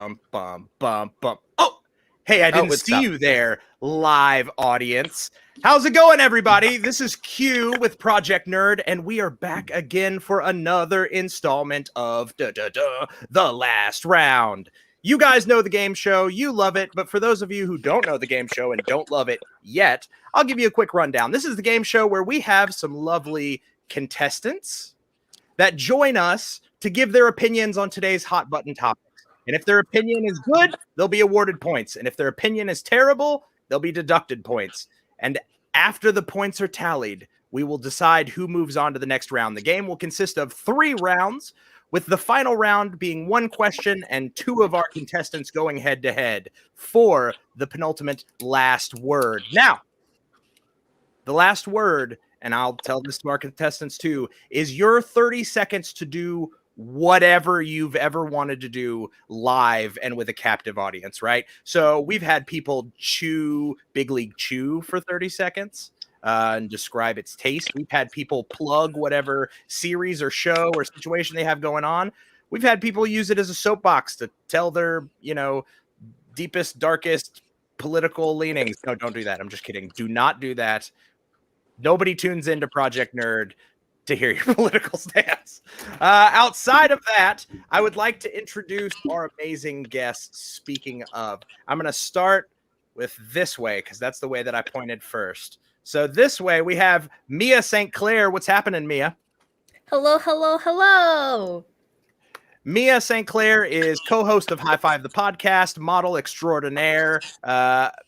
Bum, bum, bum. Oh, hey, I didn't see you there, live audience. How's it going, everybody? This is Q with Project Nerd, and we are back again for another installment of The Last Round. You guys know the game show, you love it, but for those of you who don't know the game show and don't love it yet, I'll give you a quick rundown. This is the game show where we have some lovely contestants that join us to give their opinions on today's hot button topics. And if their opinion is good, they'll be awarded points. And if their opinion is terrible, they'll be deducted points. And after the points are tallied, we will decide who moves on to the next round. The game will consist of 3 rounds, with the final round being 1 question and 2 of our contestants going head to head for the penultimate last word. Now, the last word, and I'll tell this to our contestants too, is your 30 seconds to do whatever you've ever wanted to do live and with a captive audience, right? So we've had people chew Big League Chew for 30 seconds and describe its taste. We've had people plug whatever series or show or situation they have going on. We've had people use it as a soapbox to tell their, deepest, darkest political leanings. No, don't do that. I'm just kidding. Do not do that. Nobody tunes into Project Nerd to hear your political stance. Outside of that, I would like to introduce our amazing guests. Speaking of, I'm going to start with this way because that's the way that I pointed first. So this way we have Mia St. Clair. What's happening, Mia? Hello, hello, hello. Mia St. Clair is co-host of High Five the Podcast, model extraordinaire,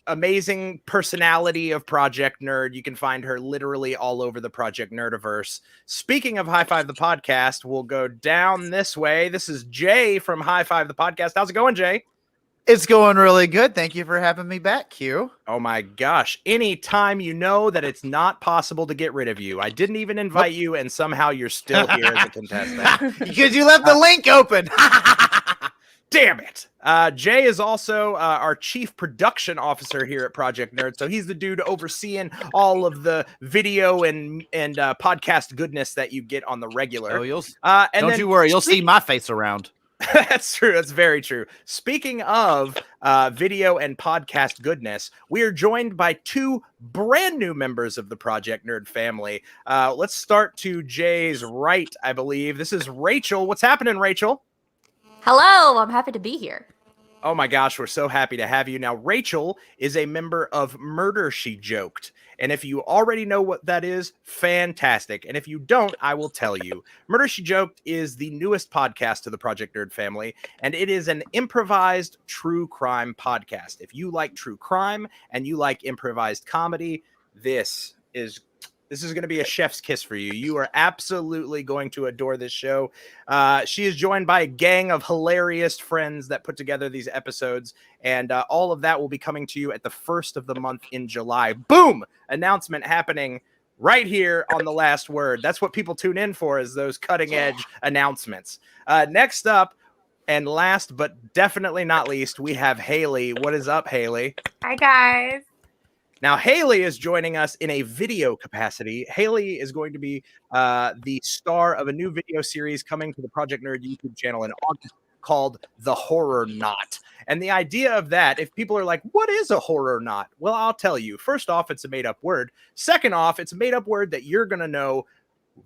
amazing personality of Project Nerd. You can find her literally all over the Project Nerdiverse. Speaking of High Five the Podcast, we'll go down this way. This is Jay from High Five the Podcast. How's it going, Jay? It's going really good. Thank you for having me back, Q. Oh my gosh. Anytime you know that it's not possible to get rid of you. I didn't even invite you, and somehow you're still here as a contestant. Because you left the link open. Damn it. Jay is also our chief production officer here at Project Nerd. So he's the dude overseeing all of the video and podcast goodness that you get on the regular. Oh, don't you worry. You'll see my face around. That's true. That's very true. Speaking of video and podcast goodness, we are joined by 2 brand new members of the Project Nerd family. Let's start to Jay's right, I believe. This is Rachel. What's happening, Rachel? Hello, I'm happy to be here. Oh my gosh, we're so happy to have you. Now, Rachel is a member of Murder, She Joked. And if you already know what that is, fantastic. And if you don't, I will tell you. Murder, She Joked is the newest podcast to the Project Nerd family, and it is an improvised true crime podcast. If you like true crime and you like improvised comedy, this is going to be a chef's kiss for you. You are absolutely going to adore this show. She is joined by a gang of hilarious friends that put together these episodes, and all of that will be coming to you at the first of the month in July. Boom! Announcement happening right here on The Last Word. That's what people tune in for, is those cutting-edge announcements. Next up, and last but definitely not least, we have Haley. What is up, Haley? Hi, guys. Now, Haley is joining us in a video capacity. Haley is going to be the star of a new video series coming to the Project Nerd YouTube channel in August called The Horror Knot. And the idea of that, if people are like, what is a horror knot? Well, I'll tell you. First off, it's a made-up word. Second off, it's a made-up word that you're going to know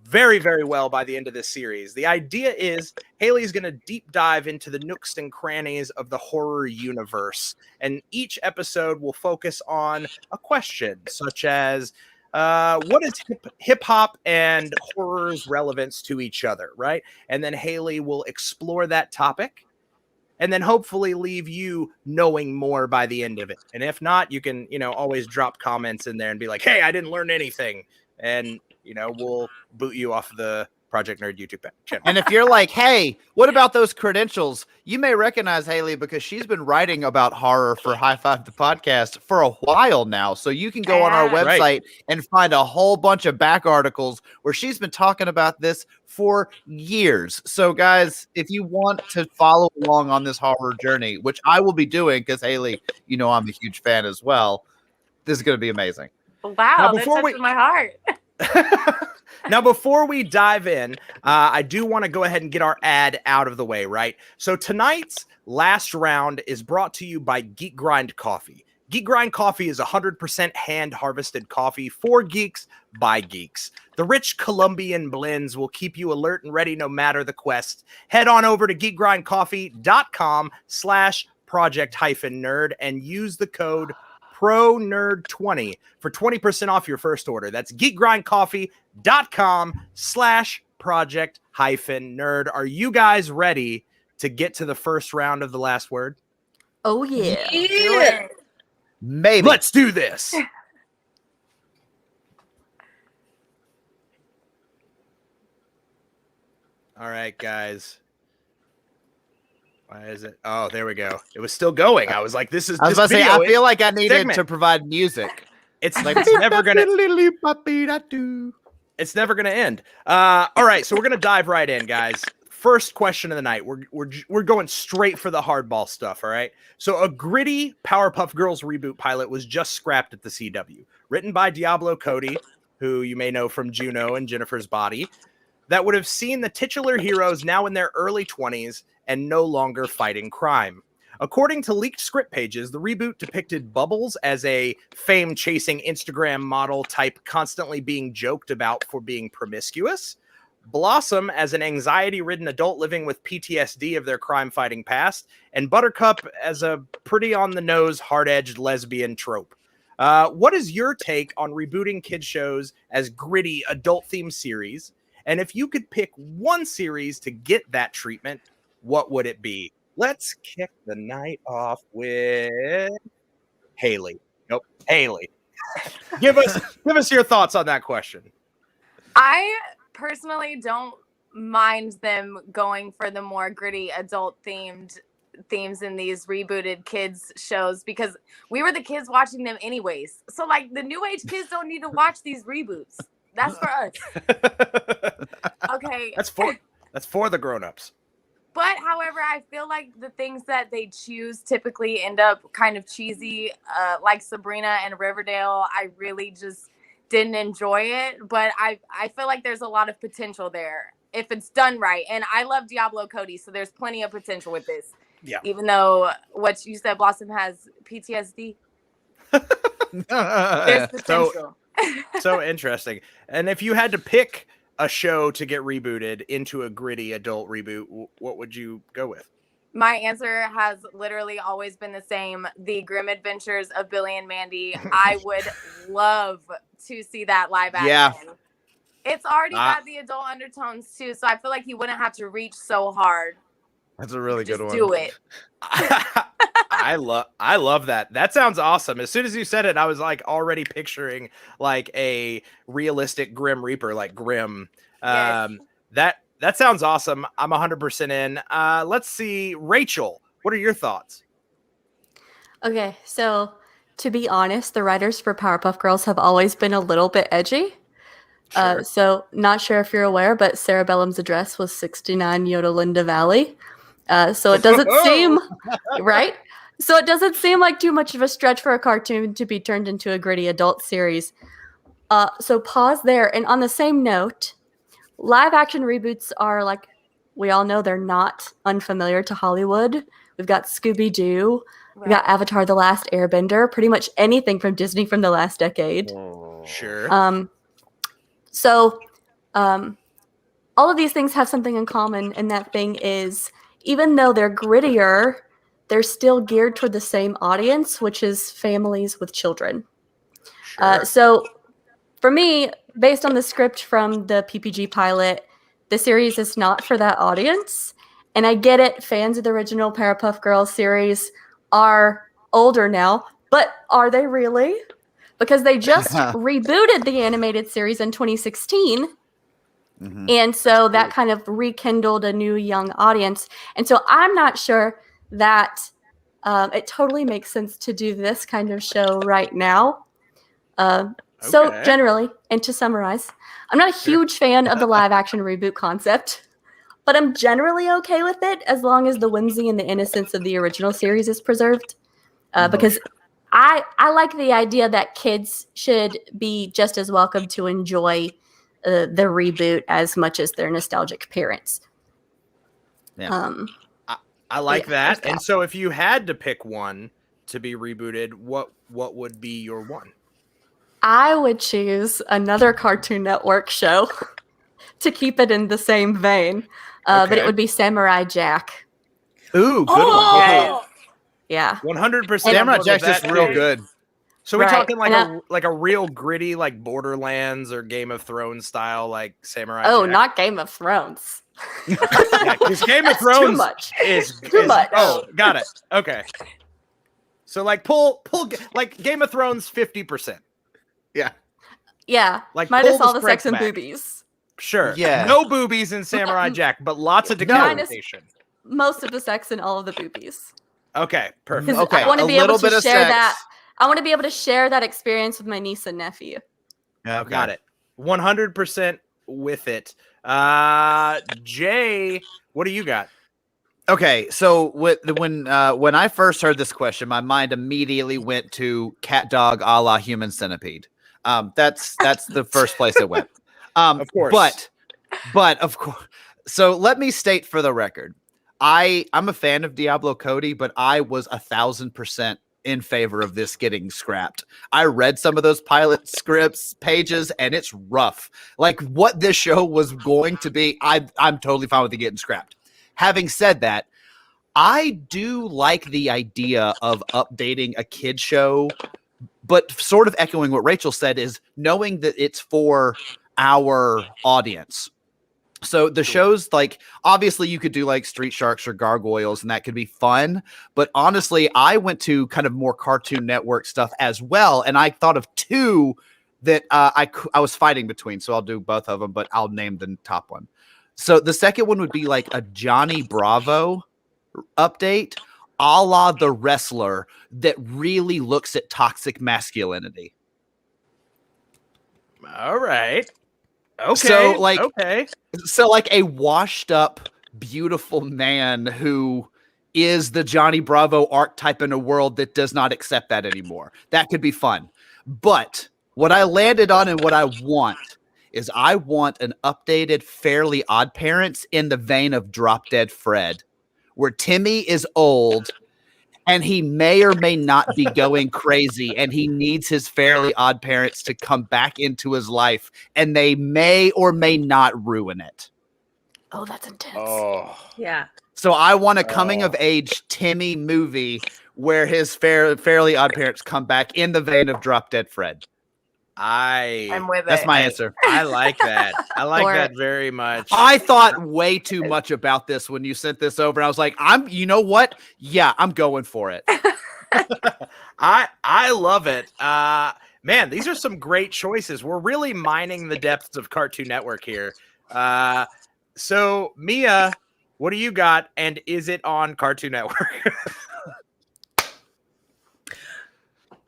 very, very well by the end of this series. The idea is Haley's going to deep dive into the nooks and crannies of the horror universe. And each episode will focus on a question such as, what is hip hop and horror's relevance to each other, right? And then Haley will explore that topic and then hopefully leave you knowing more by the end of it. And if not, you can, always drop comments in there and be like, hey, I didn't learn anything. And we'll boot you off the Project Nerd YouTube channel. And if you're like, hey, what about those credentials? You may recognize Haley because she's been writing about horror for High Five the Podcast for a while now. So you can go on our website and find a whole bunch of back articles where she's been talking about this for years. So guys, if you want to follow along on this horror journey, which I will be doing because Haley, I'm a huge fan as well, this is going to be amazing. Wow, that touches my heart. Now, before we dive in, I do want to go ahead and get our ad out of the way, right? So tonight's last round is brought to you by Geek Grind Coffee. Geek Grind Coffee is 100% hand-harvested coffee for geeks by geeks. The rich Colombian blends will keep you alert and ready no matter the quest. Head on over to geekgrindcoffee.com/project-nerd and use the code PRONERD20 for 20% off your first order. That's geekgrindcoffee.com/project-nerd. Are you guys ready to get to the first round of the last word? Oh, yeah. Yeah. Maybe. Let's do this. All right, guys. Why is it? Oh, there we go. It was still going. I was like, this is. I was this about to say, video I feel is like I needed segment. to provide music. It's like it's never gonna. It's never gonna end. All right, so we're gonna dive right in, guys. First question of the night. We're going straight for the hardball stuff. All right. So a gritty Powerpuff Girls reboot pilot was just scrapped at the CW, written by Diablo Cody, who you may know from Juno and Jennifer's Body, that would have seen the titular heroes now in their early 20s and no longer fighting crime. According to leaked script pages, the reboot depicted Bubbles as a fame-chasing Instagram model type constantly being joked about for being promiscuous, Blossom as an anxiety-ridden adult living with PTSD of their crime-fighting past, and Buttercup as a pretty on-the-nose, hard-edged lesbian trope. What is your take on rebooting kid shows as gritty adult-themed series? And if you could pick one series to get that treatment, what would it be? Let's kick the night off with Haley. Nope, Haley. Give us your thoughts on that question. I personally don't mind them going for the more gritty adult themes in these rebooted kids shows because we were the kids watching them anyways. So like the new age kids don't need to watch these reboots. That's for us. Okay. That's for the grown-ups. But however, I feel like the things that they choose typically end up kind of cheesy, like Sabrina and Riverdale. I really just didn't enjoy it, but I feel like there's a lot of potential there if it's done right. And I love Diablo Cody, so there's plenty of potential with this. Yeah. Even though what you said, Blossom has PTSD. There's potential. So interesting. And if you had to pick a show to get rebooted into a gritty adult reboot, what would you go with? My answer has literally always been the same. The Grim Adventures of Billy and Mandy. I would love to see that live action. Yeah. It's already got the adult undertones too, so I feel like you wouldn't have to reach so hard. That's a really good one. Do it. I love that. That sounds awesome. As soon as you said it, I was like already picturing like a realistic Grim Reaper, like Grim. Yes. That sounds awesome. I'm 100% in. Let's see, Rachel, what are your thoughts? Okay, so to be honest, the writers for Powerpuff Girls have always been a little bit edgy. Sure. So not sure if you're aware, but Cerebellum's address was 69 Yodelinda Valley. So it doesn't seem right. So it doesn't seem like too much of a stretch for a cartoon to be turned into a gritty adult series. So pause there. And on the same note, live action reboots are like, we all know they're not unfamiliar to Hollywood. We've got Scooby-Doo. We've got Avatar: The Last Airbender. Pretty much anything from Disney from the last decade. Sure. So all of these things have something in common, and that thing is, even though they're grittier, they're still geared toward the same audience, which is families with children. Sure. So for me, based on the script from the PPG pilot, the series is not for that audience. And I get it, fans of the original Powerpuff Girls series are older now, but are they really? Because they just rebooted the animated series in 2016. Mm-hmm. And so that kind of rekindled a new young audience. And so I'm not sure that it totally makes sense to do this kind of show right now. So generally, and to summarize, I'm not a huge fan of the live action reboot concept, but I'm generally okay with it as long as the whimsy and the innocence of the original series is preserved. Because I like the idea that kids should be just as welcome to enjoy the reboot as much as their nostalgic parents. Yeah. I like that. And so if you had to pick one to be rebooted, what would be your one? I would choose another Cartoon Network show to keep it in the same vein, but it would be Samurai Jack. Ooh, good one. Yeah, 100%. Samurai Jack's just real good. So we're talking like a real gritty, like Borderlands or Game of Thrones style, like Samurai Jack? Oh, not Game of Thrones. Because Game of Thrones too much. is too much. Oh, got it. Okay. So like pull like Game of Thrones 50%. Yeah. Yeah. Like minus all the sex and boobies. Sure. Yeah. No boobies in Samurai Jack, but lots of decapitation. Most of the sex and all of the boobies. Okay, perfect. Okay, I want to be able to share sex. that. I want to be able to share that experience with my niece and nephew. Okay. Got it. 100% with it. Jay, what do you got? Okay, so when I first heard this question, my mind immediately went to cat dog a la human centipede. That's the first place it went. Of course. But of course. So let me state for the record, I'm a fan of Diablo Cody, but I was 1,000% in favor of this getting scrapped. I read some of those pilot scripts pages, and it's rough. Like what this show was going to be, I'm totally fine with it getting scrapped. Having said that, I do like the idea of updating a kid show, but sort of echoing what Rachel said is knowing that it's for our audience. So the shows, like, obviously you could do like Street Sharks or Gargoyles, and that could be fun. But honestly, I went to kind of more Cartoon Network stuff as well. And I thought of two that I was fighting between. So I'll do both of them, but I'll name the top one. So the second one would be like a Johnny Bravo update, a la The Wrestler, that really looks at toxic masculinity. All right. Okay. So like a washed up, beautiful man who is the Johnny Bravo archetype in a world that does not accept that anymore. That could be fun. But what I landed on and what I want is I want an updated Fairly Odd Parents in the vein of Drop Dead Fred, where Timmy is old and he may or may not be going crazy, and he needs his Fairly Odd Parents to come back into his life, and they may or may not ruin it. Oh, that's intense. Oh. Yeah. So I want a coming of age Timmy movie where his Fairly Odd Parents come back in the vein of Drop Dead Fred. I'm with it. That's my answer. I like that. I like that very much. I thought way too much about this when you sent this over. I was like, you know what? Yeah, I'm going for it. I love it. Man, these are some great choices. We're really mining the depths of Cartoon Network here. So Mia, what do you got? And is it on Cartoon Network?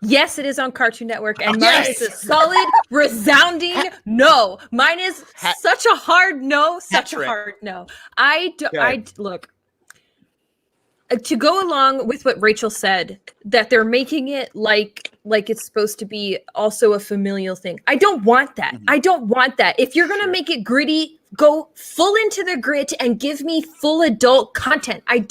Yes, it is on Cartoon Network, and mine is a solid, resounding no. Mine is such a hard no, such a hard no. I look, to go along with what Rachel said, that they're making it like it's supposed to be also a familial thing. I don't want that. Mm-hmm. I don't want that. If you're gonna make it gritty, go full into the grit and give me full adult content. I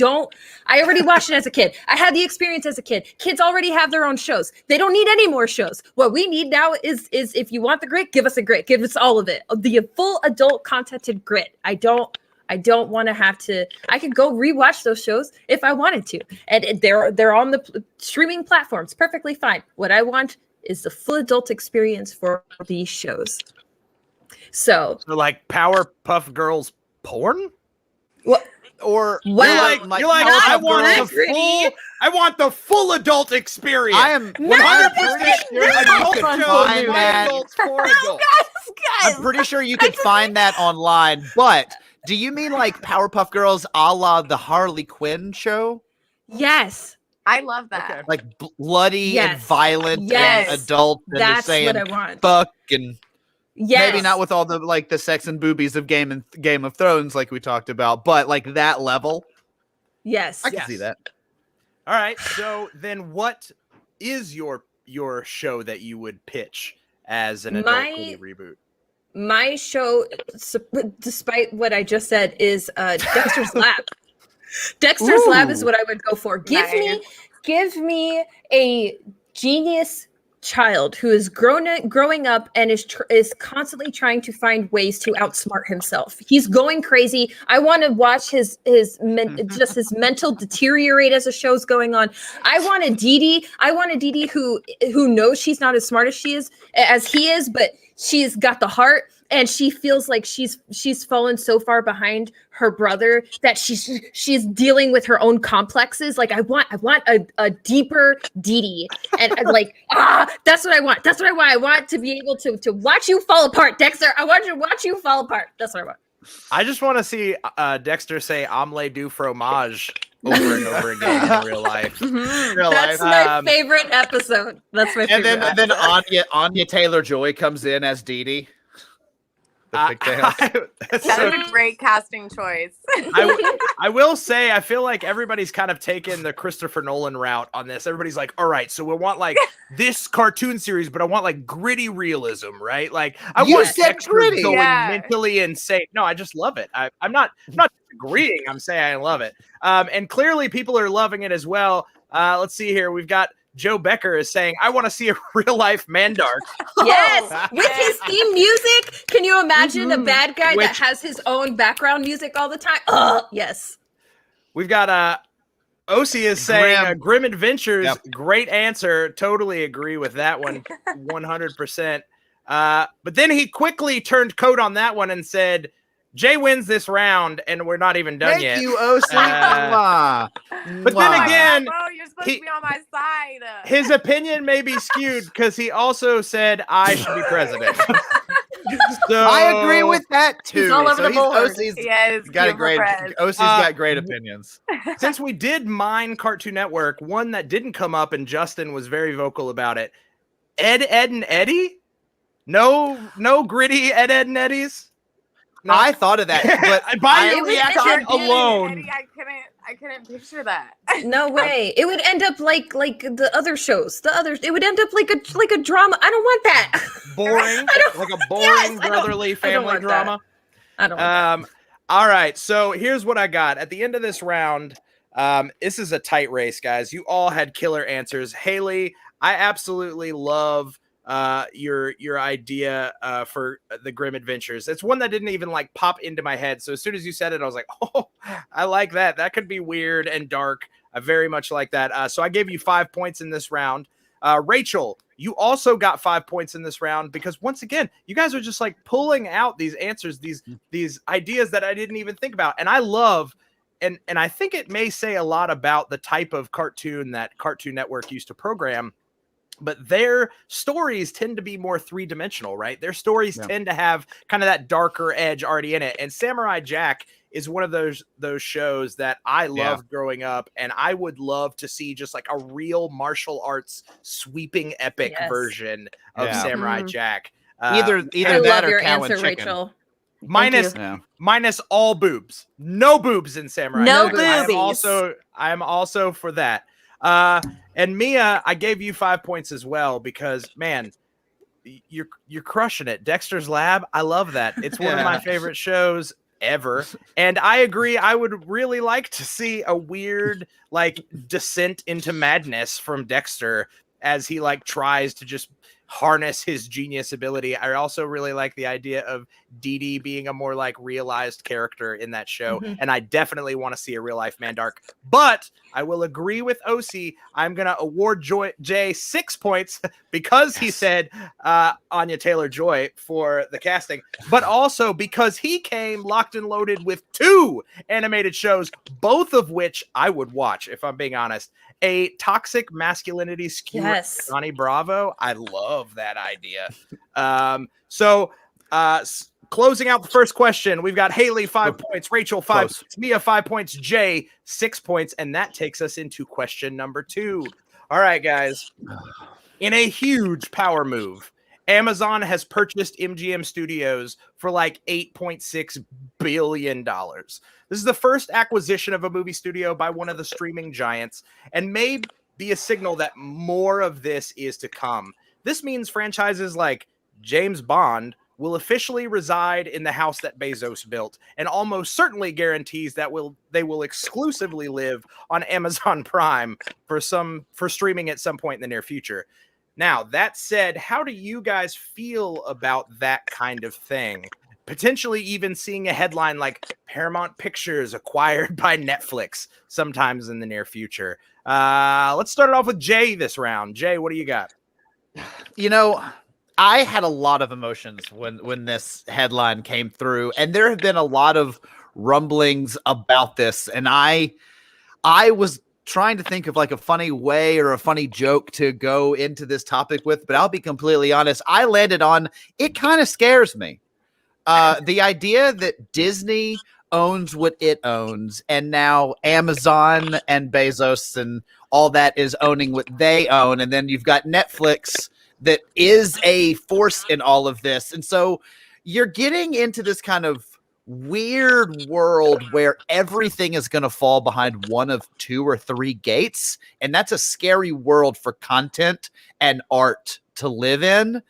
already watched it as a kid. I had the experience as a kid. Kids already have their own shows. They don't need any more shows. What we need now is if you want the grit, give us a grit. Give us all of it. The full adult contented grit. I don't want to have to. I could go rewatch those shows if I wanted to, and they're on the streaming platforms. Perfectly fine. What I want is the full adult experience for these shows. So like Powerpuff Girls porn? What? Or wow. You're like I want the full adult experience. I am 100% sure you could find that. I'm pretty sure you could find that online. But do you mean like Powerpuff Girls a la the Harley Quinn show? Yes. I love that. Okay. Like bloody and violent and adult. And that's saying what I want. Fuck and yes. Maybe not with all the like the sex and boobies of Game of Thrones like we talked about, but like that level. Yes. I can see that. All right. So then what is your show that you would pitch as an adult reboot? My show, despite what I just said, is Dexter's Lab. Dexter's Lab is what I would go for. Give me a genius child who is growing up and is constantly trying to find ways to outsmart himself. He's going crazy. I want to watch his mental deteriorate as the show's going on. I want a Dee Dee who knows she's not as smart as he is, but she's got the heart. And she feels like she's fallen so far behind her brother that she's dealing with her own complexes. Like I want a deeper Dee Dee, and that's what I want. That's what I want. I want to be able to watch you fall apart, Dexter. I want to watch you fall apart. That's what I want. I just want to see Dexter say "omelette du fromage" over and over again in real life. That's my favorite episode. That's my favorite. And then Anya Taylor-Joy comes in as Dee Dee. That's a great casting choice. I will say, I feel like everybody's kind of taken the Christopher Nolan route on this. Everybody's like, all right, so we want like this cartoon series, but I want like gritty realism, right? Like I want Dexter going mentally insane. No, I just love it. I'm not agreeing. I'm saying I love it. And clearly people are loving it as well. Let's see here. We've got Joe Becker is saying, I want to see a real life Mandark. Yes, with his theme music. Can you imagine a bad guy that has his own background music all the time? Oh, yes. We've got Osi is saying Grim Adventures. Yep. Great answer. Totally agree with that one. 100%. But then he quickly turned coat on that one and said, Jay wins this round, and we're not even done yet. Thank you, Osi. But then again, you're supposed to be on my side. His opinion may be skewed because he also said I should be president. So, I agree with that too. He's all over the board. Osi's got great opinions. Since we did mine Cartoon Network, one that didn't come up, and Justin was very vocal about it. Ed, and Eddie? No gritty Ed, and Eddies? No. I thought of that, but by your reaction alone, I couldn't picture that. No way! It would end up like the other shows. It would end up like a drama. I don't want that. Boring, like a boring brotherly family drama. I don't want that. All right, so here's what I got at the end of this round. This is a tight race, guys. You all had killer answers. Haley, I absolutely love your idea for the Grim Adventures. It's one that didn't even like pop into my head. So as soon as you said it, I was like, oh, I like that. That could be weird and dark. I very much like that. So I gave you 5 points in this round. Rachel, you also got 5 points in this round because once again, you guys are just like pulling out these answers, these ideas that I didn't even think about. And I love, and I think it may say a lot about the type of cartoon that Cartoon Network used to program. But their stories tend to be more three-dimensional, right? Their stories tend to have kind of that darker edge already in it. And Samurai Jack is one of those shows that I loved growing up, and I would love to see just like a real martial arts sweeping epic version of Samurai Jack. Either I that love or your cow answer, and chicken. Rachel. Minus all boobs. No boobs in Samurai. No boobies. I am also for that. And Mia, I gave you 5 points as well because, man, you're crushing it. Dexter's Lab, I love that. It's one of my favorite shows ever. And I agree. I would really like to see a weird like descent into madness from Dexter as he like tries to just harness his genius ability. I also really like the idea of Dee Dee being a more like realized character in that show. And I definitely want to see a real life Mandark, but I will agree with OC. I'm going to award Jay 6 points because he said Anya Taylor-Joy for the casting, but also because he came locked and loaded with 2 animated shows, both of which I would watch if I'm being honest. A toxic masculinity skew, Johnny Bravo. I love that idea. Closing out the first question, we've got Haley 5 points, Rachel 5 points, Mia 5 points, Jay 6 points, and that takes us into question number 2. All right, guys. In a huge power move, Amazon has purchased MGM Studios for like $8.6 billion. This is the first acquisition of a movie studio by one of the streaming giants and may be a signal that more of this is to come. This means franchises like James Bond will officially reside in the house that Bezos built, and almost certainly guarantees that they will exclusively live on Amazon Prime for streaming at some point in the near future. Now, that said, how do you guys feel about that kind of thing? Potentially even seeing a headline like Paramount Pictures acquired by Netflix sometimes in the near future. Let's start it off with Jay this round. Jay, what do you got? You know, I had a lot of emotions when this headline came through, and there have been a lot of rumblings about this, and I was trying to think of like a funny way or a funny joke to go into this topic with, but I'll be completely honest. I landed on, it kind of scares me. The idea that Disney owns what it owns, and now Amazon and Bezos and all that is owning what they own, and then you've got Netflix that is a force in all of this. And so you're getting into this kind of weird world where everything is going to fall behind one of 2 or 3 gates. And that's a scary world for content and art to live in.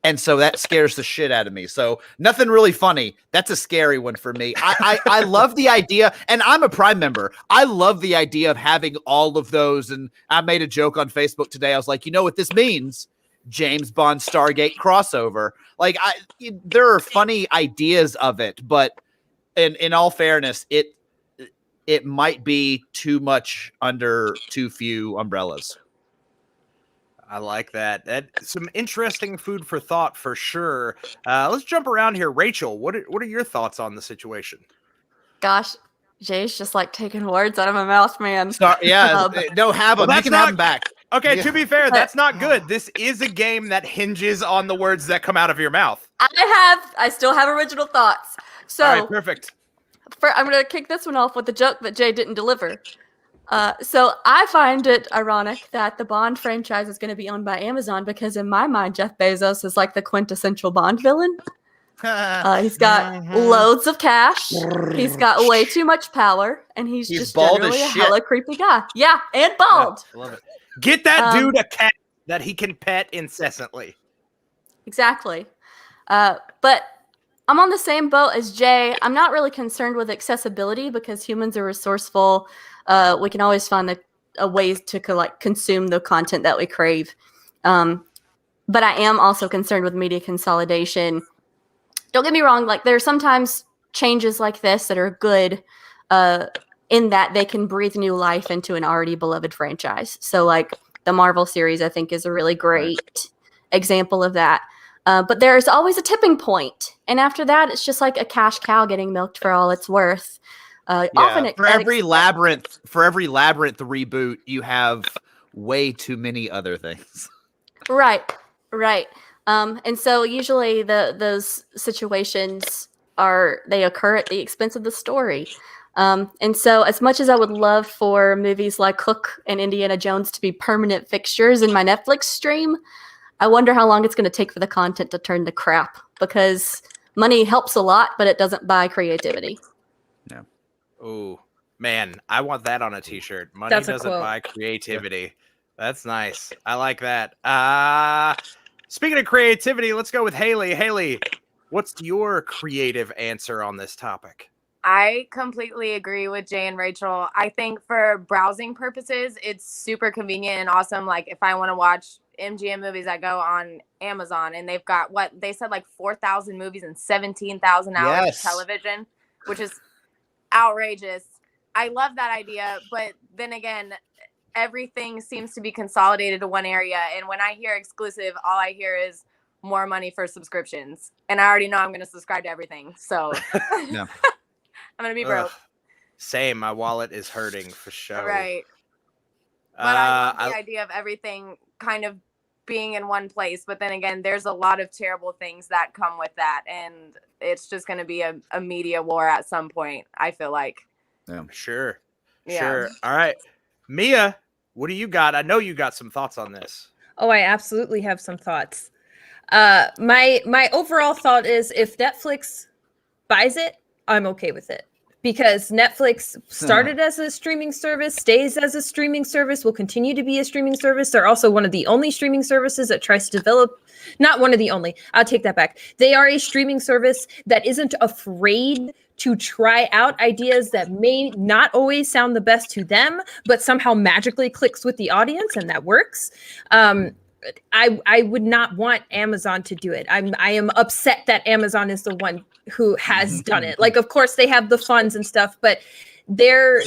And so that scares the shit out of me. So nothing really funny. That's a scary one for me. I love the idea, and I'm a Prime member. I love the idea of having all of those. And I made a joke on Facebook today. I was like, you know what this means? James Bond Stargate crossover. Like, there are funny ideas of it, but in all fairness, it might be too much under too few umbrellas. I like that. That's some interesting food for thought for sure. Let's jump around here. Rachel, what are your thoughts on the situation? Gosh, Jay's just like taking words out of my mouth, man. Sorry, yeah, no, have them. You can have them back. Okay, to be fair, that's not good. This is a game that hinges on the words that come out of your mouth. I still have original thoughts. So, all right, perfect. I'm going to kick this one off with a joke that Jay didn't deliver. So I find it ironic that the Bond franchise is going to be owned by Amazon because in my mind, Jeff Bezos is like the quintessential Bond villain. He's got loads of cash. He's got way too much power, and he's just generally a hella creepy guy. Yeah, and bald. Yeah, I love it. Get that dude a cat that he can pet incessantly. Exactly. But I'm on the same boat as Jay. I'm not really concerned with accessibility because humans are resourceful. We can always find a ways to consume the content that we crave. But I am also concerned with media consolidation. Don't get me wrong. Like, there are sometimes changes like this that are good in that they can breathe new life into an already beloved franchise. So like the Marvel series, I think, is a really great example of that. But there's always a tipping point. And after that, it's just like a cash cow getting milked for all it's worth. Often for every labyrinth reboot, you have way too many other things. Right. And so usually those situations occur at the expense of the story. And so as much as I would love for movies like Hook and Indiana Jones to be permanent fixtures in my Netflix stream, I wonder how long it's going to take for the content to turn to crap, because money helps a lot, but it doesn't buy creativity. Yeah. Oh, man, I want that on a t-shirt. Money doesn't buy creativity. Yeah. That's nice. I like that. Speaking of creativity, let's go with Haley. Haley, what's your creative answer on this topic? I completely agree with Jay and Rachel. I think for browsing purposes, it's super convenient and awesome. Like, if I want to watch MGM movies, I go on Amazon, and they've got what they said, like 4,000 movies and 17,000 hours of television, which is outrageous. I love that idea, but then again, everything seems to be consolidated to one area, and when I hear exclusive, all I hear is more money for subscriptions, and I already know I'm going to subscribe to everything, so yeah. I'm going to be broke. Same. My wallet is hurting for sure. Right. But I love the idea of everything kind of being in one place. But then again, there's a lot of terrible things that come with that. And it's just going to be a media war at some point, I feel like. Yeah. Sure. All right. Mia, what do you got? I know you got some thoughts on this. Oh, I absolutely have some thoughts. My overall thought is if Netflix buys it, I'm okay with it. because Netflix started as a streaming service, stays as a streaming service, will continue to be a streaming service. They're also one of the only streaming services that tries to develop, not one of the only, I'll take that back. They are a streaming service that isn't afraid to try out ideas that may not always sound the best to them, but somehow magically clicks with the audience, and that works. I would not want Amazon to do it. I am upset that Amazon is the one who has done it. Like, of course, they have the funds and stuff, but their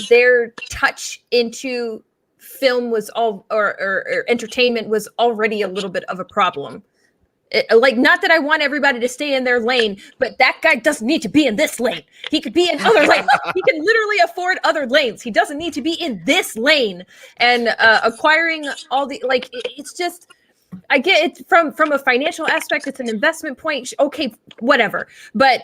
touch into film was or entertainment was already a little bit of a problem. Like, not that I want everybody to stay in their lane, but that guy doesn't need to be in this lane. He could be in other lanes. He can literally afford other lanes. He doesn't need to be in this lane. And acquiring all the, like, it's just, I get it from a financial aspect. It's an investment point. Okay, whatever. But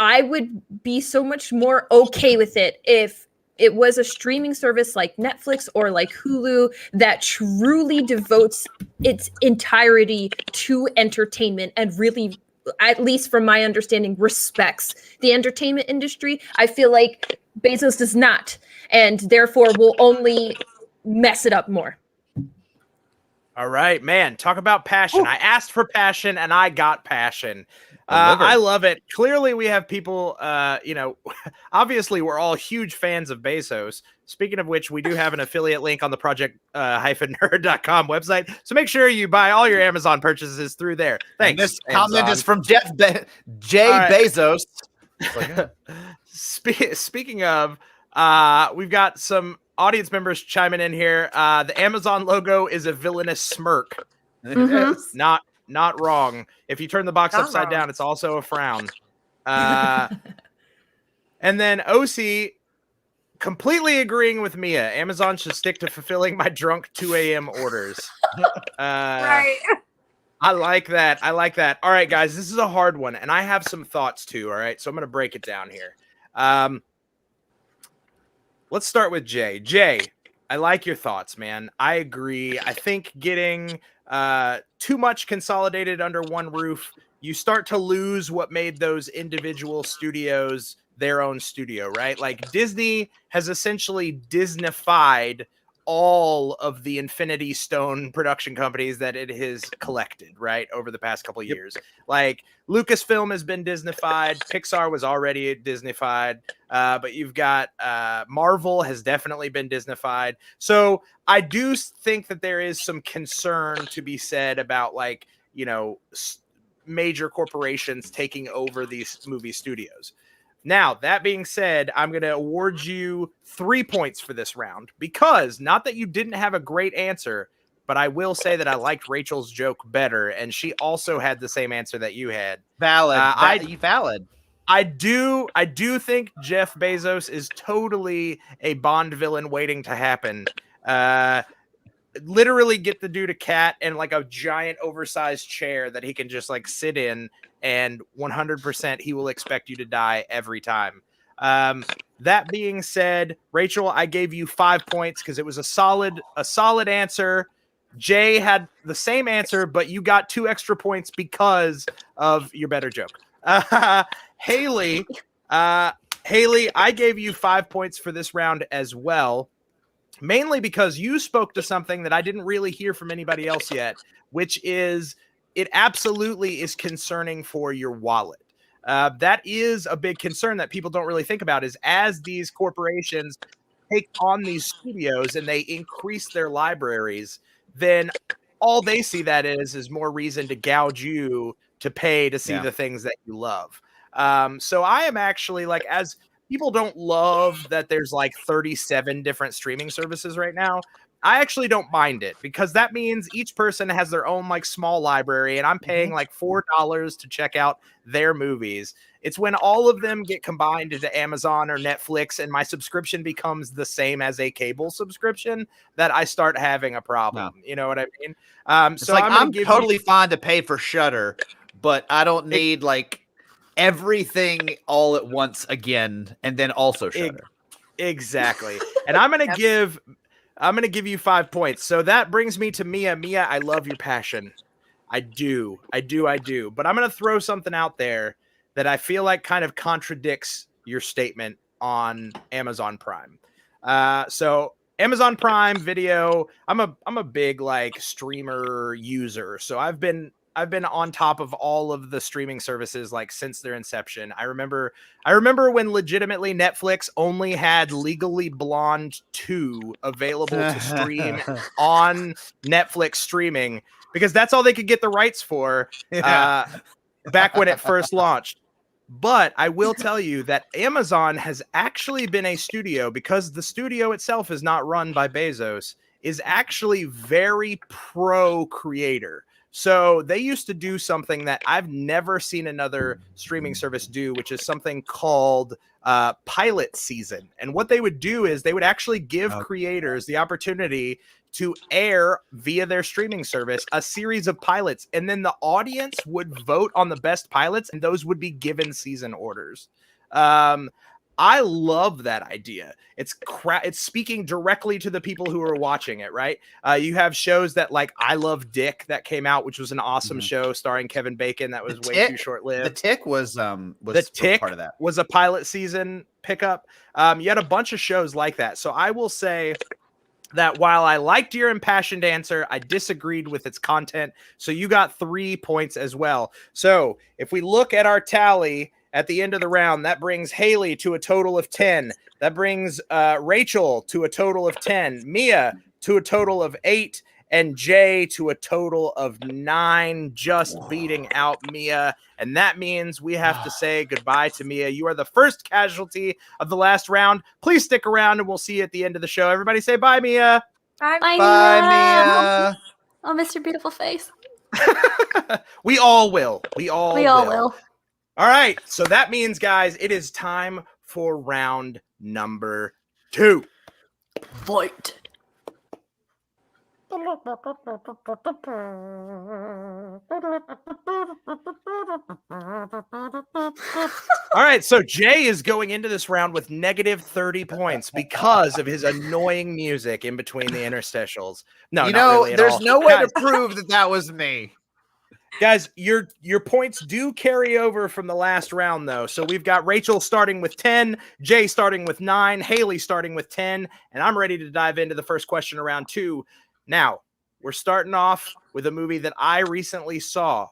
I would be so much more okay with it if it was a streaming service like Netflix or like Hulu that truly devotes its entirety to entertainment and really, at least from my understanding, respects the entertainment industry. I feel like Bezos does not, and therefore will only mess it up more. All right, man. Talk about passion. Ooh. I asked for passion and I got passion. I love it. Clearly, we have people, obviously we're all huge fans of Bezos. Speaking of which, we do have an affiliate link on the project-nerd.com website. So make sure you buy all your Amazon purchases through there. Thanks. And this comment is from Bezos. Speaking of, we've got some audience members chiming in here. The Amazon logo is a villainous smirk. Mm-hmm. Not wrong. If you turn the box upside down, it's also a frown. And then OC completely agreeing with Mia. Amazon should stick to fulfilling my drunk 2 a.m. orders. Right. I like that. All right, guys, this is a hard one, and I have some thoughts too. All right, so I'm going to break it down here. Let's start with Jay. Jay, I like your thoughts, man. I agree. I think getting too much consolidated under one roof, you start to lose what made those individual studios their own studio, right? Like, Disney has essentially Disneyfied all of the Infinity Stone production companies that it has collected, right, over the past couple of years. Like, Lucasfilm has been Disneyfied. Pixar was already Disneyfied. But you've got Marvel has definitely been Disneyfied. So I do think that there is some concern to be said about, like, major corporations taking over these movie studios. Now, that being said, I'm going to award you 3 points for this round because, not that you didn't have a great answer, but I will say that I liked Rachel's joke better, and she also had the same answer that you had. Valid. Valid. I do think Jeff Bezos is totally a Bond villain waiting to happen. Literally get the dude a cat and like a giant oversized chair that he can just like sit in, and 100% he will expect you to die every time. That being said, Rachel, I gave you 5 points because it was a solid answer. Jay had the same answer, but you got 2 extra points because of your better joke. Haley, I gave you 5 points for this round as well. Mainly because you spoke to something that I didn't really hear from anybody else yet, which is it absolutely is concerning for your wallet. That is a big concern that people don't really think about, is as these corporations take on these studios and they increase their libraries, then all they see that is more reason to gouge you to pay to see the things that you love. So I am actually like, as people don't love that there's like 37 different streaming services right now, I actually don't mind it because that means each person has their own like small library, and I'm paying like $4 to check out their movies. It's when all of them get combined into Amazon or Netflix and my subscription becomes the same as a cable subscription that I start having a problem. No. You know what I mean? So like, I'm totally fine to pay for Shudder, but I don't need like everything all at once again, and then also Shudder. Exactly. And I'm gonna give you 5 points. So that brings me to Mia. Mia, I love your passion. I do. But I'm gonna throw something out there that I feel like kind of contradicts your statement on Amazon Prime. So Amazon Prime Video, I'm a big like streamer user. So I've been on top of all of the streaming services like since their inception. I remember when legitimately Netflix only had Legally Blonde 2 available to stream on Netflix streaming because that's all they could get the rights for back when it first launched. But I will tell you that Amazon has actually been a studio, because the studio itself is not run by Bezos, is actually very pro creator. So they used to do something that I've never seen another streaming service do, which is something called pilot season. And what they would do is they would actually give creators the opportunity to air via their streaming service a series of pilots, and then the audience would vote on the best pilots, and those would be given season orders. I love that idea. It's speaking directly to the people who are watching it, right? You have shows that like I Love Dick that came out, which was an awesome show starring Kevin Bacon. That was way too short-lived. The Tick was part of that. Was a pilot season pickup. You had a bunch of shows like that. So I will say that while I liked your impassioned answer, I disagreed with its content. So you got 3 points as well. So if we look at our tally at the end of the round, that brings Haley to a total of 10. That brings Rachel to a total of 10. Mia to a total of 8. And Jay to a total of 9, just beating out Mia. And that means we have to say goodbye to Mia. You are the first casualty of the last round. Please stick around and we'll see you at the end of the show. Everybody say bye, Mia. Bye, Mia. I'll miss your beautiful face. We all will. We all will. All right. So that means, guys, it is time for round number 2. Fight. All right, so Jay is going into this round with negative 30 points because of his annoying music in between the interstitials. No, really there's no way to prove that was me. Guys, your points do carry over from the last round, though. So we've got Rachel starting with 10, Jay starting with 9, Haley starting with 10, and I'm ready to dive into the first question of round 2. Now, we're starting off with a movie that I recently saw.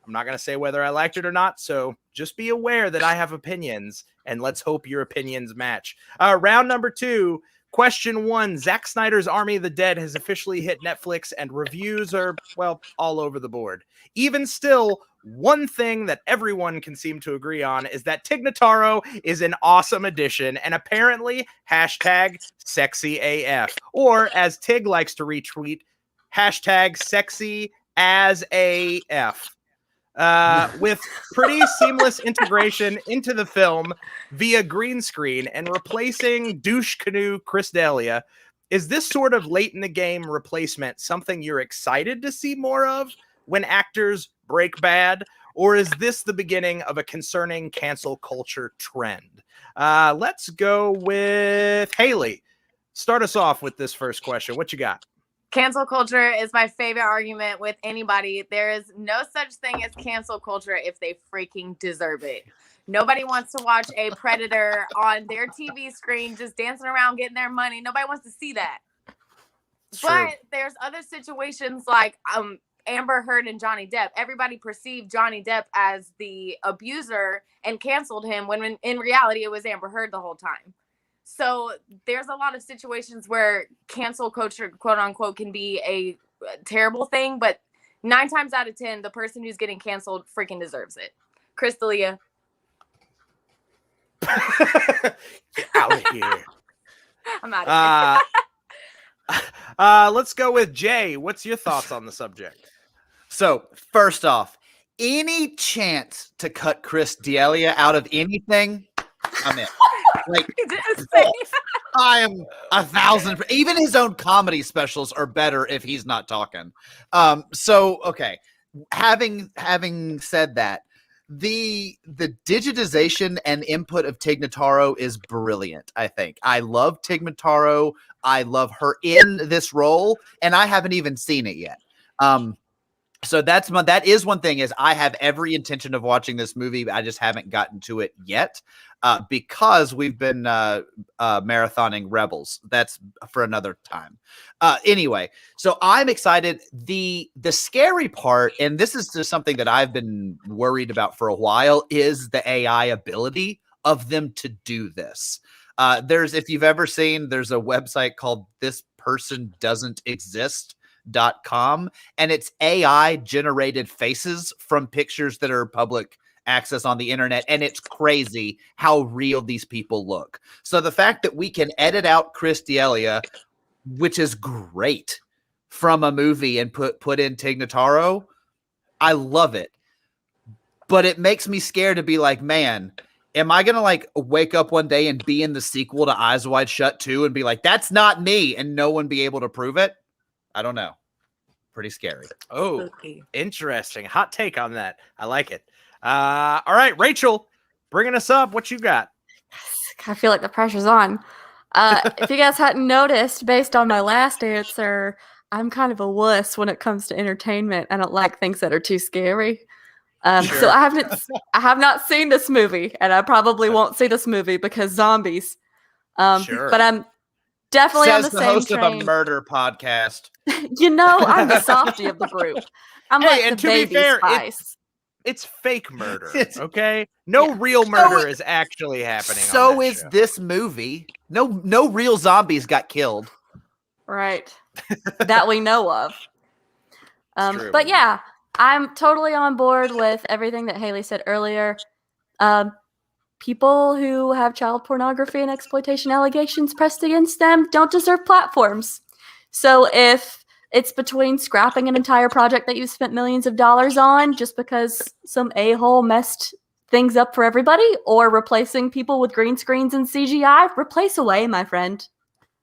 I'm not going to say whether I liked it or not, so just be aware that I have opinions, and let's hope your opinions match. Round number 2, question 1. Zack Snyder's Army of the Dead has officially hit Netflix, and reviews are, well, all over the board. Even still, one thing that everyone can seem to agree on is that Tig Notaro is an awesome addition, and apparently #SexyAF, or as Tig likes to retweet, #SexyAsAF. With pretty seamless integration into the film via green screen and replacing douche canoe Chris D'Elia. Is this sort of late in the game replacement something you're excited to see more of when actors break bad? Or is this the beginning of a concerning cancel culture trend? Let's go with Haley. Start us off with this first question. What you got? Cancel culture is my favorite argument with anybody. There is no such thing as cancel culture if they freaking deserve it. Nobody wants to watch a predator on their TV screen just dancing around getting their money. Nobody wants to see that. But there's other situations like Amber Heard and Johnny Depp. Everybody perceived Johnny Depp as the abuser and canceled him when in reality it was Amber Heard the whole time. So there's a lot of situations where cancel culture, quote unquote, can be a terrible thing, but 9 times out of 10, the person who's getting canceled freaking deserves it. Chris D'Elia. Get out of here. I'm out of here. Let's go with Jay. What's your thoughts on the subject? So, first off, any chance to cut Chris D'Elia out of anything, I'm in. Like, I am 1,000. Even his own comedy specials are better if he's not talking. So okay. Having said that, the digitization and input of Tig Notaro is brilliant. I think I love Tig Notaro. I love her in this role, and I haven't even seen it yet. So that is one thing, is I have every intention of watching this movie. I just haven't gotten to it yet because we've been marathoning Rebels. That's for another time. Anyway, so I'm excited. The scary part, and this is just something that I've been worried about for a while, is the AI ability of them to do this. If you've ever seen, there's a website called This Person Doesn't Exist.com, and it's AI generated faces from pictures that are public access on the internet, and it's crazy how real these people look. So the fact that we can edit out Chris D'Elia, which is great, from a movie and put in Tig Notaro, I love it. But it makes me scared to be like, man, am I going to like wake up one day and be in the sequel to Eyes Wide Shut 2 and be like, that's not me, and no one be able to prove it? I don't know. Pretty scary. Oh, interesting. Hot take on that. I like it. All right, Rachel, bringing us up. What you got? I feel like the pressure's on. If you guys hadn't noticed, based on my last answer, I'm kind of a wuss when it comes to entertainment. I don't like things that are too scary. So I have not seen this movie, and I probably won't see this movie because zombies. But I'm definitely on the same host train. of a murder podcast. I'm the softie of the group. I'm like the baby spice. It's fake murder, okay? No real murder is actually happening. So is this movie. No real zombies got killed. Right. That we know of. But yeah, I'm totally on board with everything that Haley said earlier. People who have child pornography and exploitation allegations pressed against them don't deserve platforms. So if it's between scrapping an entire project that you spent millions of dollars on just because some a-hole messed things up for everybody, or replacing people with green screens and CGI, replace away, my friend.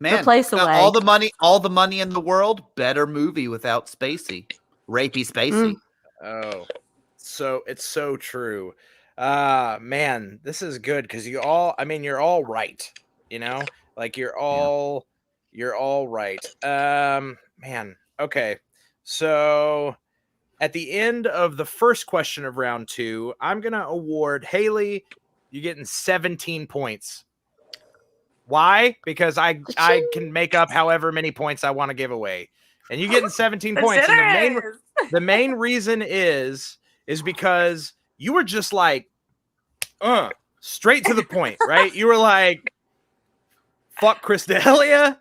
Man, replace away. All the money in the world, better movie without Spacey. Rapey Spacey. Oh, so it's so true. Man, this is good because you're all right. Like you're all right. Man. Okay. So at the end of the first question of round 2, I'm going to award Haley, you're getting 17 points. Why? Because I can make up however many points I want to give away. And you're getting 17 points. And the main reason is because you were just like, straight to the point, right? You were like, fuck Chris D'Elia.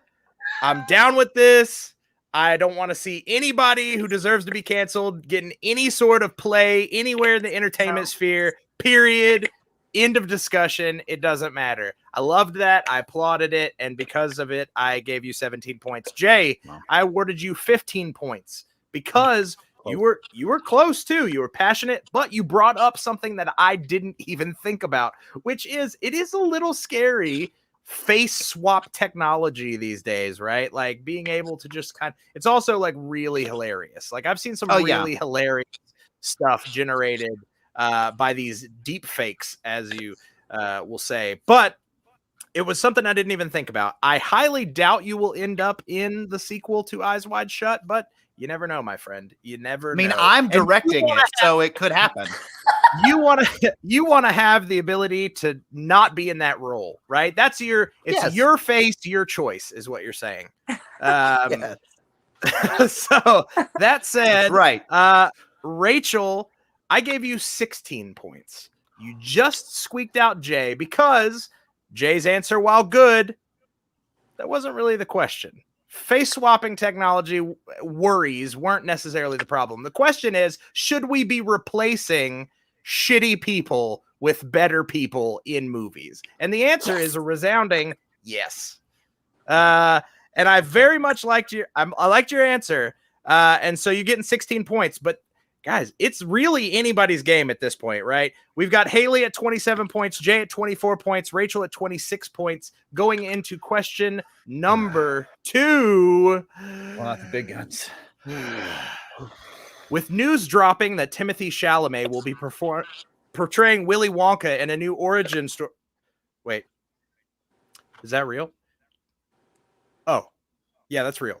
I'm down with this. I don't want to see anybody who deserves to be canceled getting any sort of play anywhere in the entertainment sphere, period. End of discussion. It doesn't matter. I loved that. I applauded it. And because of it, I gave you 17 points. Jay, I awarded you 15 points because you were close too. You were passionate, but you brought up something that I didn't even think about, which is it is a little scary face swap technology these days, right? Like being able to just it's also like really hilarious. Like I've seen some really hilarious stuff generated by these deep fakes, as you will say, but it was something I didn't even think about. I highly doubt you will end up in the sequel to Eyes Wide Shut, but you never know, my friend. You never know. I'm directing it, so it could happen. You want to have the ability to not be in that role, right? It's your face, your choice is what you're saying. So that said, right. Rachel, I gave you 16 points. You just squeaked out Jay because Jay's answer, while good, that wasn't really the question. Face swapping technology worries weren't necessarily the problem. The question is, should we be replacing shitty people with better people in movies? And the answer is a resounding yes. And I very much liked I liked your answer. And so you're getting 16 points, but guys, it's really anybody's game at this point, right? We've got Haley at 27 points, Jay at 24 points, Rachel at 26 points, going into question number 2. Well, not the big guns. With news dropping that Timothée Chalamet will be portraying Willy Wonka in a new origin story. Wait, is that real? Oh, yeah, that's real.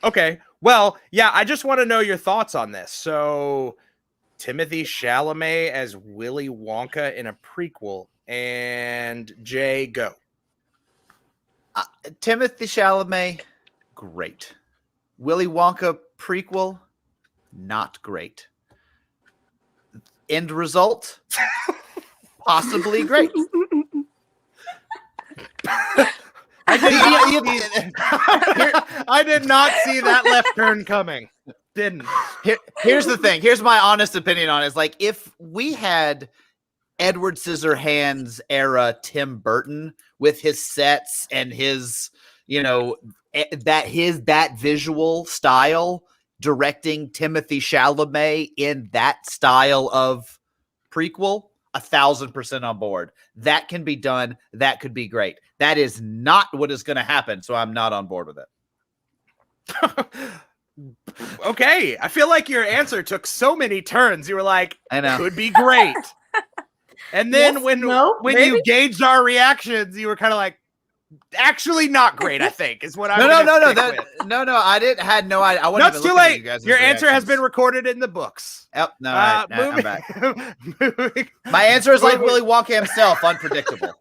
Okay. Well, yeah, I just want to know your thoughts on this. So, Timothy Chalamet as Willy Wonka in a prequel, and Jay, go. Timothy Chalamet, great. Willy Wonka prequel, not great. End result, possibly great. I did not see that left turn coming. Didn't. Here's the thing. Here's my honest opinion on it. It's like if we had Edward Scissorhands era Tim Burton with his sets and his, that visual style, directing Timothy Chalamet in that style of prequel, 1,000% on board. That can be done. That could be great. That is not what is going to happen, so I'm not on board with it. Okay, I feel like your answer took so many turns. You were like, I know. Could be great. And then Yes, when maybe? you gauged our reactions, you were kind of like, actually not great, I think, is what I'm No. I had no idea. I no, wasn't it's even too looking at late. you guys' Your answer has reactions. been recorded in the books. Yep, no, I'm moving, back. moving. My answer is like Willy Wonka himself, unpredictable.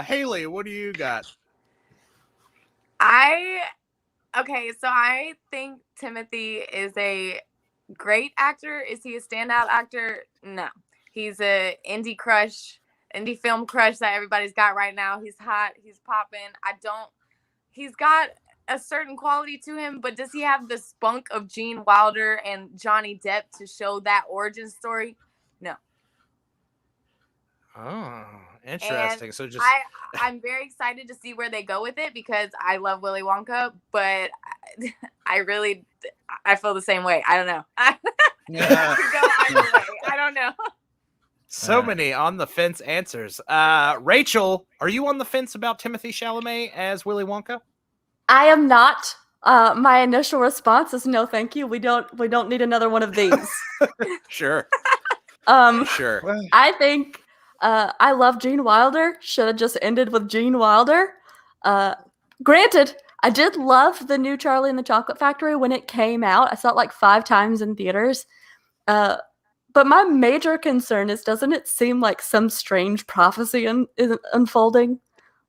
Haley, what do you got? So I think Timothy is a great actor. Is he a standout actor? No. He's a indie film crush that everybody's got right now. He's hot, he's popping. He's got a certain quality to him, but does he have the spunk of Gene Wilder and Johnny Depp to show that origin story? No. Oh, interesting. And so just I'm very excited to see where they go with it because I love Willy Wonka, but I feel the same way. I don't know. Yeah. Go either way. I don't know. So many on the fence answers. Rachel, are you on the fence about Timothy Chalamet as Willy Wonka? I am not. My initial response is no, thank you. We don't need another one of these. Sure. Sure. I think I love Gene Wilder. Should have just ended with Gene Wilder. Granted, I did love the new Charlie and the Chocolate Factory when it came out. I saw it like 5 times in theaters. But my major concern is, doesn't it seem like some strange prophecy is unfolding?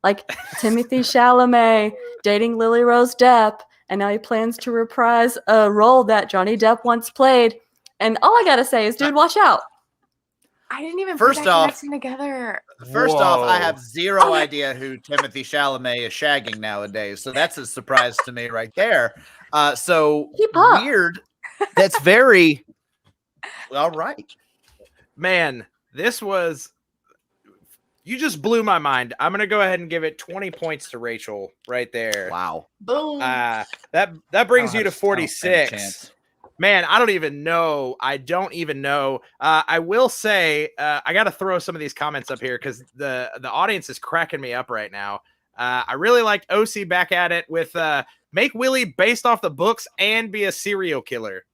Like Timothy Chalamet dating Lily Rose Depp, and now he plans to reprise a role that Johnny Depp once played. And all I gotta say is, dude, watch out. I didn't even First put that off- connection together. First Whoa. off, I have zero idea who Timothy Chalamet is shagging nowadays, so that's a surprise to me right there. So Keep up. weird. That's very all right. Man, you just blew my mind. I'm gonna go ahead and give it 20 points to Rachel right there. Wow. Boom. That brings you to I don't stand a 46. chance. Man, I don't even know. I will say, I got to throw some of these comments up here because the audience is cracking me up right now. I really liked OC back at it with make Willy based off the books and be a serial killer.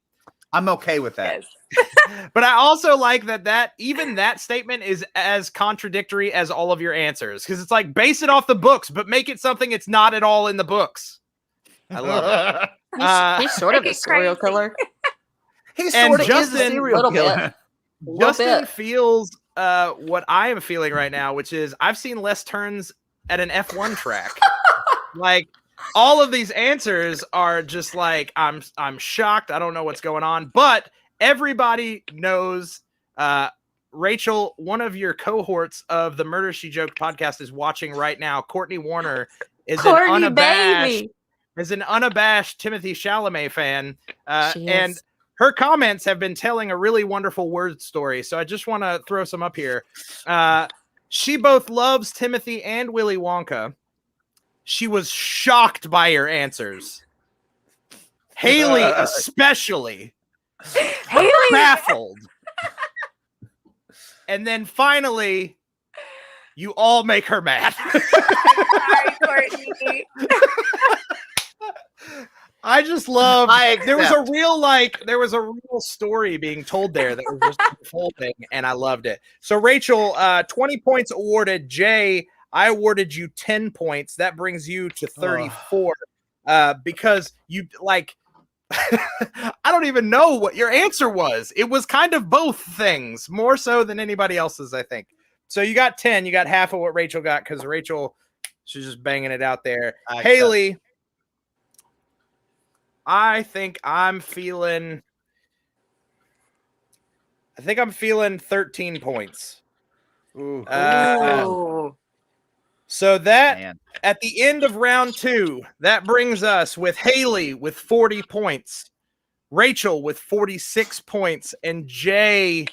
I'm okay with that. Yes. But I also like that even that statement is as contradictory as all of your answers because it's like base it off the books, but make it something it's not at all in the books. I love it. He's sort of a Make it serial crazy. killer. He And sort of is a Justin- serial Little killer. bit. Little Justin bit. feels what I am feeling right now, which is I've seen less turns at an F1 track. Like all of these answers are just like I'm shocked. I don't know what's going on, but everybody knows. Rachel, one of your cohorts of the Murder She Joked podcast is watching right now. Courtney Warner is Courtney, baby. an unabashed Timothy Chalamet fan, She and is. her comments have been telling a really wonderful word story. So I just want to throw some up here. She both loves Timothy and Willy Wonka. She was shocked by your answers. Haley, especially Haley. baffled. And then finally, you all make her mad. Sorry, Courtney. I just love. There was accept. a real story being told there that was just unfolding, and I loved it. So Rachel, 20 points awarded. Jay, I awarded you 10 points. That brings you to 34. Because you like, I don't even know what your answer was. It was kind of both things, more so than anybody else's, I think. So you got 10. You got half of what Rachel got because Rachel, she's just banging it out there. Haley, I think I'm feeling 13 points. Ooh. So that at the end of round 2, that brings us with Haley with 40 points, Rachel with 46 points, and Jay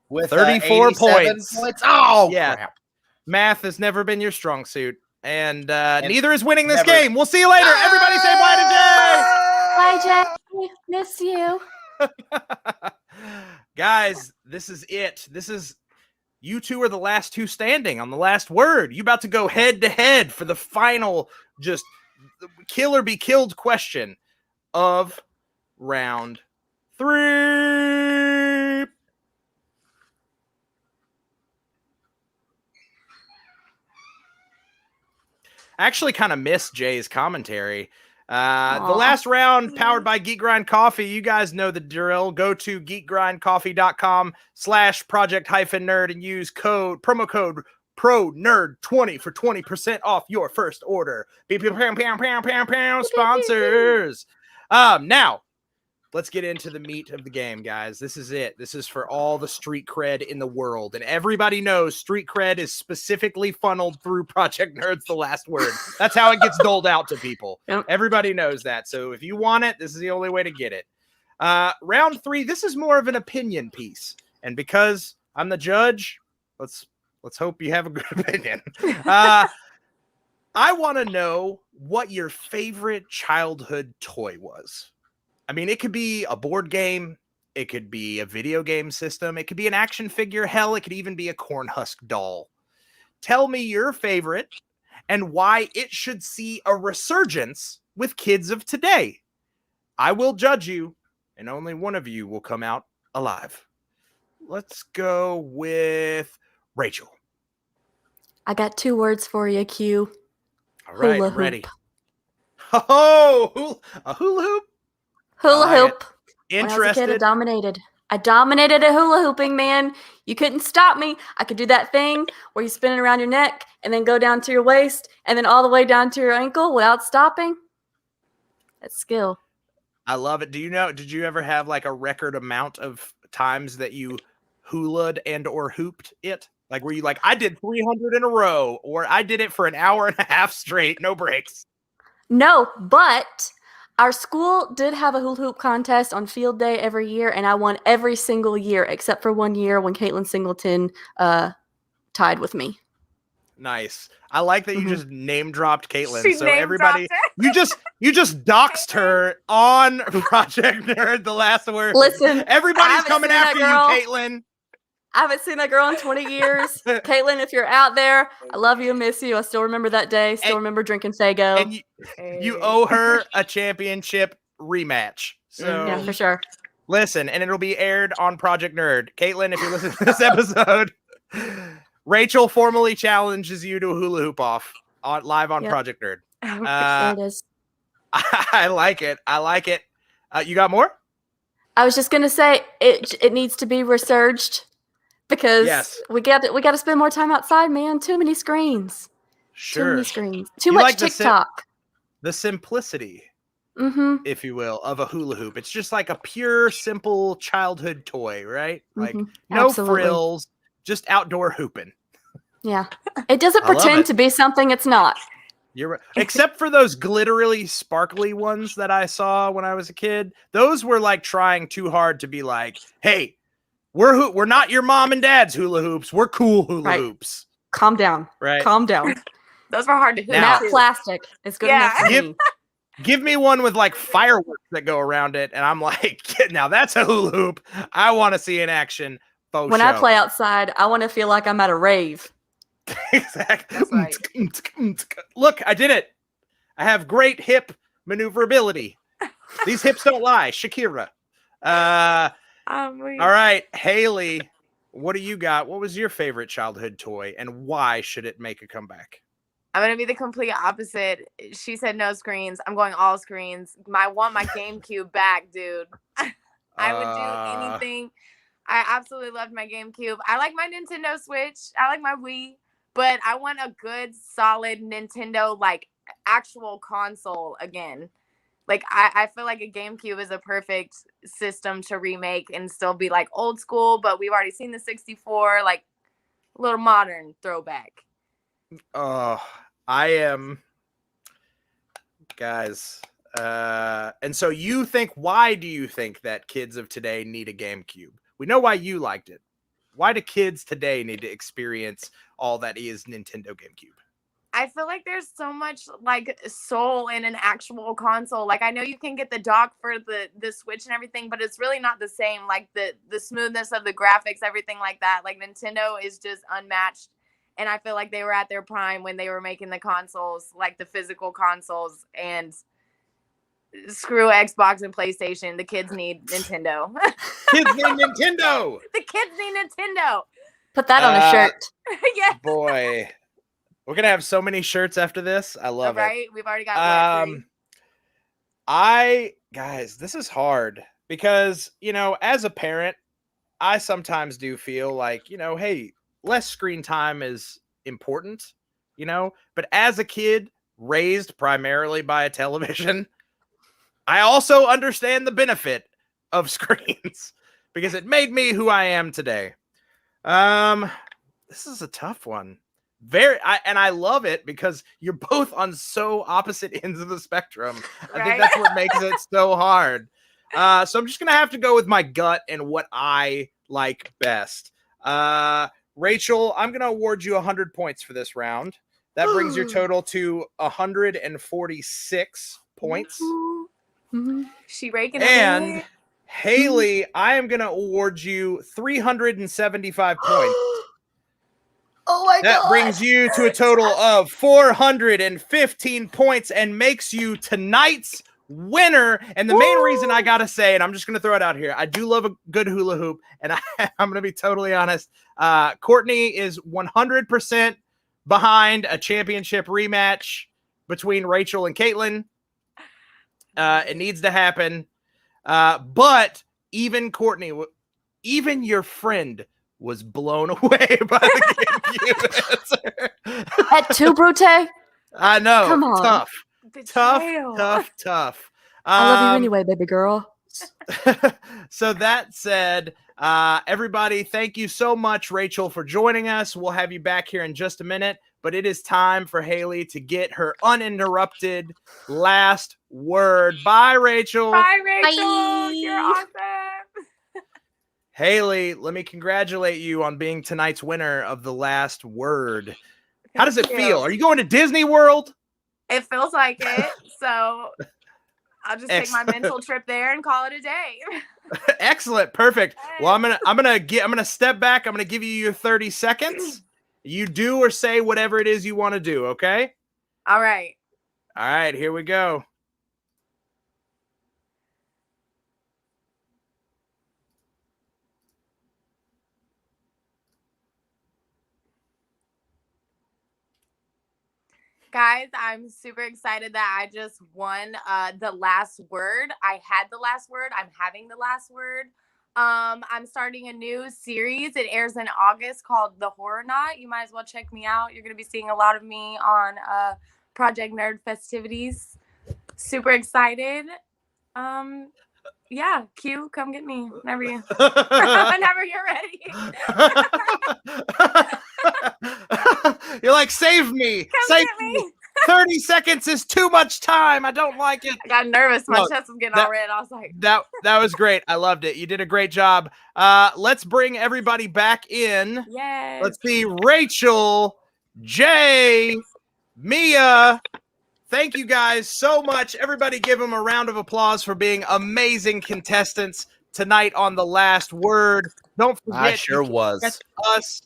with 34 points. Oh, yeah. Crap. Math has never been your strong suit, and neither is winning this game. We'll see you later. Everybody say bye to Jay. Bye, Jay. Miss you. Guys, this is it. You two are the last two standing on the last word. You about to go head to head for the final, just kill or be killed question of round 3. I actually kind of missed Jay's commentary. The last round, powered by Geek Grind Coffee. You guys know the drill. Go to geekgrindcoffee.com/project-nerd and use promo code PRONERD20 for 20% off your first order. Sponsors. Now, let's get into the meat of the game, guys. This is it. This is for all the street cred in the world. And everybody knows street cred is specifically funneled through Project Nerd's The Last Word. That's how it gets doled out to people. Yep. Everybody knows that. So if you want it, this is the only way to get it. Round 3, this is more of an opinion piece. And because I'm the judge, let's hope you have a good opinion. I want to know what your favorite childhood toy was. I mean, it could be a board game. It could be a video game system. It could be an action figure. Hell, it could even be a Cornhusk doll. Tell me your favorite and why it should see a resurgence with kids of today. I will judge you, and only one of you will come out alive. Let's go with Rachel. I got 2 words for you, Q. All right, hula hoop. Ready. Oh, a hula hoop? Hula hoop. Interested? When I was a kid, I dominated at hula hooping, man. You couldn't stop me. I could do that thing where you spin it around your neck and then go down to your waist and then all the way down to your ankle without stopping. That's skill. I love it. Did you ever have like a record amount of times that you hulaed and or hooped it? Like, were you like, I did 300 in a row, or I did it for an hour and a half straight, no breaks? No, but our school did have a hula hoop contest on field day every year, and I won every single year except for one year when Caitlin Singleton tied with me. Nice. I like that you just name dropped Caitlin. So everybody, you just doxed her on Project Nerd. The Last Word. Listen, everybody's coming after you, Caitlin. I haven't seen that girl in 20 years. Caitlin, if you're out there, I love you and miss you. I still remember that day. Still remember drinking Faygo. And you owe her a championship rematch. So yeah, for sure. Listen, and it'll be aired on Project Nerd. Caitlin, if you're listening to this episode, Rachel formally challenges you to a hula hoop off live on Project Nerd. There it is. I like it. You got more? I was just gonna say it needs to be resurged. Because we got to spend more time outside, man. Too many screens. Sure. Too many screens. Too much TikTok. The simplicity, if you will, of a hula hoop. It's just like a pure, simple childhood toy, right? Like no frills, just outdoor hooping. Yeah. It doesn't pretend to be something it's not. You're right. Except for those glitterily sparkly ones that I saw when I was a kid. Those were like trying too hard to be like, hey, we're not your mom and dad's hula hoops. We're cool hula hoops. Calm down. Right. Calm down. Those were hard to hoop. Not plastic. It's good enough for me. Give me one with like fireworks that go around it, and I'm like, now that's a hula hoop. I want to see in action. When I play outside, I want to feel like I'm at a rave. Exactly. Right. Look, I did it. I have great hip maneuverability. These hips don't lie. Shakira. All right, Haley, what do you got? What was your favorite childhood toy, and why should it make a comeback? I'm gonna be the complete opposite. She said no screens. I'm going all screens. I want my GameCube back, dude. I would do anything. I absolutely loved my GameCube. I like my Nintendo Switch. I like my Wii, but I want a good, solid Nintendo, like, actual console again. Like, I feel like a GameCube is a perfect system to remake and still be, like, old school, but we've already seen the 64, like, a little modern throwback. I am, guys. And so why do you think that kids of today need a GameCube? We know why you liked it. Why do kids today need to experience all that is Nintendo GameCube? I feel like there's so much like soul in an actual console. Like, I know you can get the dock for the Switch and everything, but it's really not the same. Like the smoothness of the graphics, everything like that. Like, Nintendo is just unmatched. And I feel like they were at their prime when they were making the consoles, like the physical consoles, and screw Xbox and PlayStation. The kids need Nintendo. Kids need Nintendo. The kids need Nintendo. Put that on a shirt. Yeah. Boy, we're gonna have so many shirts after this. I love it. Right? We've already got guys, this is hard because, as a parent, I sometimes do feel like, hey, less screen time is important, but as a kid raised primarily by a television, I also understand the benefit of screens because it made me who I am today. This is a tough one. I love it because you're both on so opposite ends of the spectrum. Right? I think that's what makes it so hard. So I'm just gonna have to go with my gut and what I like best. Rachel, I'm gonna award you 100 points for this round. That brings your total to 146 points. Mm-hmm. She raking and it. Haley, I am gonna award you 375 points. Oh my God. That brings you to a total of 415 points and makes you tonight's winner. And the main reason I gotta say, and I'm just gonna throw it out here, I do love a good hula hoop, and I'm gonna be totally honest. Courtney is 100% behind a championship rematch between Rachel and Caitlin. It needs to happen. But even Courtney, even your friend was blown away by the GameCube. At 2, Brute? I know. Come on. Tough. I love you anyway, baby girl. So that said, everybody, thank you so much, Rachel, for joining us. We'll have you back here in just a minute, but it is time for Haley to get her uninterrupted last word. Bye, Rachel. Bye, Rachel. Bye. You're awesome. Haley, let me congratulate you on being tonight's winner of the last word. How does it feel? Are you going to Disney World? It feels like it. So I'll just take my mental trip there and call it a day. Excellent. Perfect. Well, I'm gonna step back. I'm gonna give you your 30 seconds. You do or say whatever it is you want to do, okay? All right. All right, here we go. Guys, I'm super excited that I just won the last word. I had the last word. I'm having the last word. I'm starting a new series. It airs in August called The Horror Knot. You might as well check me out. You're going to be seeing a lot of me on Project Nerd festivities. Super excited. Yeah, Q, come get me whenever you're ready. You're like, save me. Save me. 30 seconds is too much time. I don't like it. I got nervous. My chest was getting all red. I was like, that was great. I loved it. You did a great job. Let's bring everybody back in. Yes. Let's see. Rachel, Jay, Mia. Thank you guys so much. Everybody give them a round of applause for being amazing contestants tonight on The Last Word. Don't forget, I sure was. Us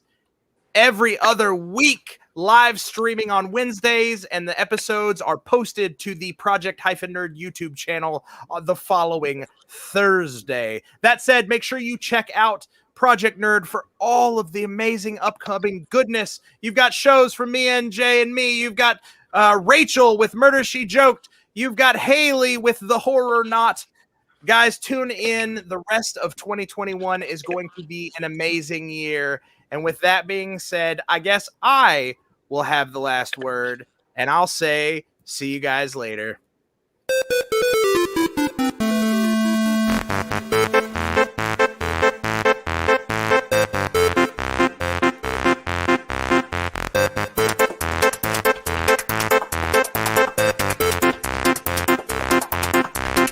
every other week, live streaming on Wednesdays, and the episodes are posted to the Project-Nerd YouTube channel on the following Thursday. That said, make sure you check out Project Nerd for all of the amazing upcoming goodness. You've got shows from me and Jay and me. You've got Rachel with Murder, She Joked. You've got Haley with The Horror Not. Guys, tune in. The rest of 2021 is going to be an amazing year. And with that being said, I guess I will have the last word, and I'll say, see you guys later.